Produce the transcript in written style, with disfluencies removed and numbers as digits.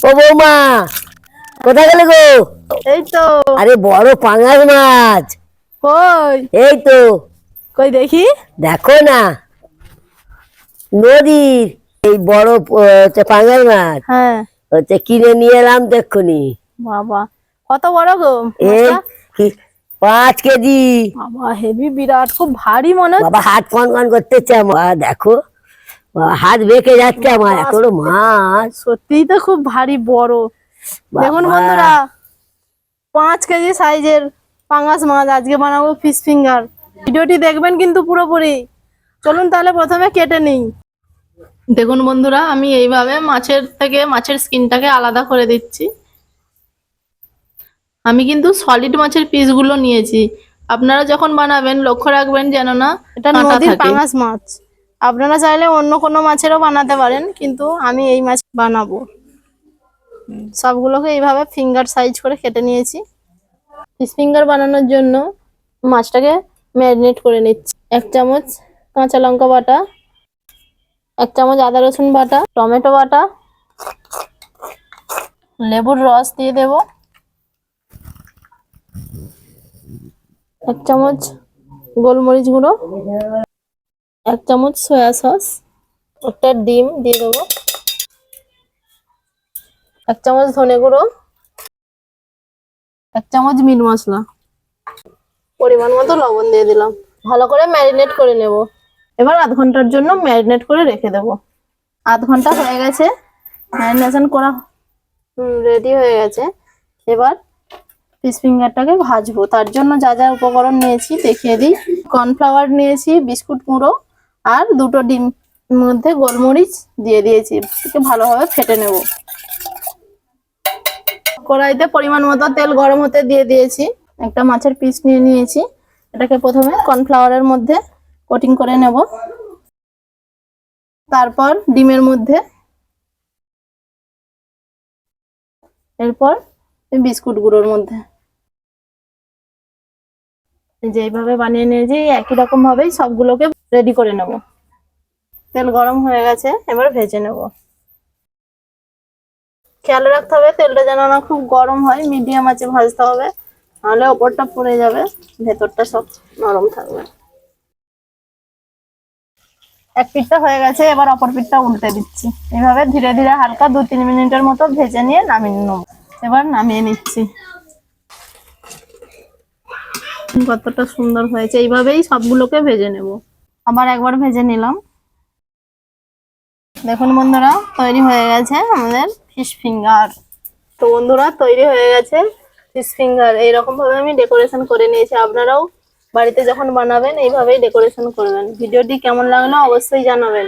ও বৌমা, কোথায় গেলে গো? এই তো। আরে বড় পাঙাশ মাছ। কই? এই তো, কই দেখি। দেখো না, নদীর এই বড় পাঙাশ মাছ হ্যাঁ। কিনে নিয়ে এলাম দেখুনি। বাবা, কত বড় গো এই মাছটা? কি, 5 কেজি। বাবা হেভি, বিরাট, খুব ভারী মনে বাবা হচ্ছে। হাত কন কন করতেছে আমার, দেখো বাবা, হাত বেঁকে যাচ্ছে আমার, বাবা, এত বড় মাছ। সত্যিই তো খুব ভারী বড়। দেখুন বাবা, বন্ধুরা, 5 কেজি সাইজের পাঙ্গাস মাছ আজকে বানাবো ফিশ ফিঙ্গার। ভিডিওটি দেখবেন কিন্তু পুরোপুরি। চলুন তাহলে প্রথমে কেটে নিই। দেখুন বন্ধুরা, আমি এইভাবে মাছের থেকে মাছের স্কিনটাকে আলাদা করে দিচ্ছি। আমি কিন্তু সলিড মাছের পিসগুলো নিয়েছি। আপনারা যখন বানাবেন লক্ষ্য রাখবেন যেন না এটা নদীর পাঙ্গাস মাছ। আপনারা চাইলে অন্য কোনো মাছেরও বানাতে পারেন, কিন্তু আমি এই মাছ বানাবো। সবগুলোকে এইভাবে ফিঙ্গার সাইজ করে কেটে নিয়েছি। ফিশ ফিঙ্গার বানানোর জন্য মাছটাকে ম্যারিনেট করে নিচ্ছি। 1 চামচ কাঁচা লঙ্কা বাটা, 1 চামচ আদা রসুন বাটা, টমেটো বাটা, লেবুর রস দিয়ে দেব, 1 চামচ গোলমরিচ গুঁড়ো, 1 চামচ সয়া সস, একটা ডিম দিয়ে দেবো, 1 চামচ ধনে গুঁড়ো, 1 চামচ মিট মশলা, পরিমাণ মতো লবণ দিয়ে দিলাম। ভালো করে ম্যারিনেট করে নেব। এবার আধ ঘন্টার জন্য ম্যারিনেট করে রেখে দেব। আধ ঘন্টা হয়ে গেছে, ম্যারিনেশন করা রেডি হয়ে গেছে। এবার ফিশ ফিঙ্গারটাকে ভাজবো। তার জন্য যা যা উপকরণ নিয়েছি দেখিয়ে দিই। কর্নফ্লাওয়ার নিয়েছি, বিস্কুট গুঁড়ো, আর 2টো ডিম মধ্যে গোলমরিচ দিয়ে দিয়েছি। এটাকে ভালোভাবে ফেটে নেব। কড়াইতে পরিমাণ মতো তেল গরম হতে দিয়ে দিয়েছি। একটা মাছের পিস নিয়ে নিয়েছি। এটাকে প্রথমে কর্নফ্লাওয়ারের মধ্যে কোটিং করে নেব, তারপর ডিমের মধ্যে, এরপর বিস্কুট গুঁড়োর মধ্যে। যেইভাবে বানিয়ে নিয়েছি একই রকম ভাবেই সবগুলোকে রেডি করে নেব। তেল গরম হয়ে গেছে, এবার ভেজে নেব। খেয়াল রাখতে হবে তেলটা যেন না খুব গরম হয়, মিডিয়াম আঁচে ভাজতে হবে, নাহলে ওপরটা পুড়ে যাবে, ভেতরটা সব নরম থাকবে। এক পিঠটা হয়ে গেছে, এবার অপর পিঠটা উল্টে দিচ্ছি। এভাবে ধীরে ধীরে হালকা 2-3 মিনিটের মতো ভেজে নিয়ে নামিয়ে নেব। এবার নামিয়ে নিচ্ছি। কতটা সুন্দর হয়েছে, এইভাবেই সবগুলোকে ভেজে নেব। আবার একবার ভেজে নিলাম। দেখুন বন্ধুরা, তৈরি হয়ে গেছে আমাদের ফিশ ফিঙ্গার। তো বন্ধুরা, তৈরি হয়ে গেছে ফিশ ফিঙ্গার। এইরকম ভাবে আমি ডেকোরেশন করে নিয়েছি। আপনারাও বাড়িতে যখন বানাবেন এইভাবেই ডেকোরেশন করবেন। ভিডিওটি কেমন লাগলো অবশ্যই জানাবেন।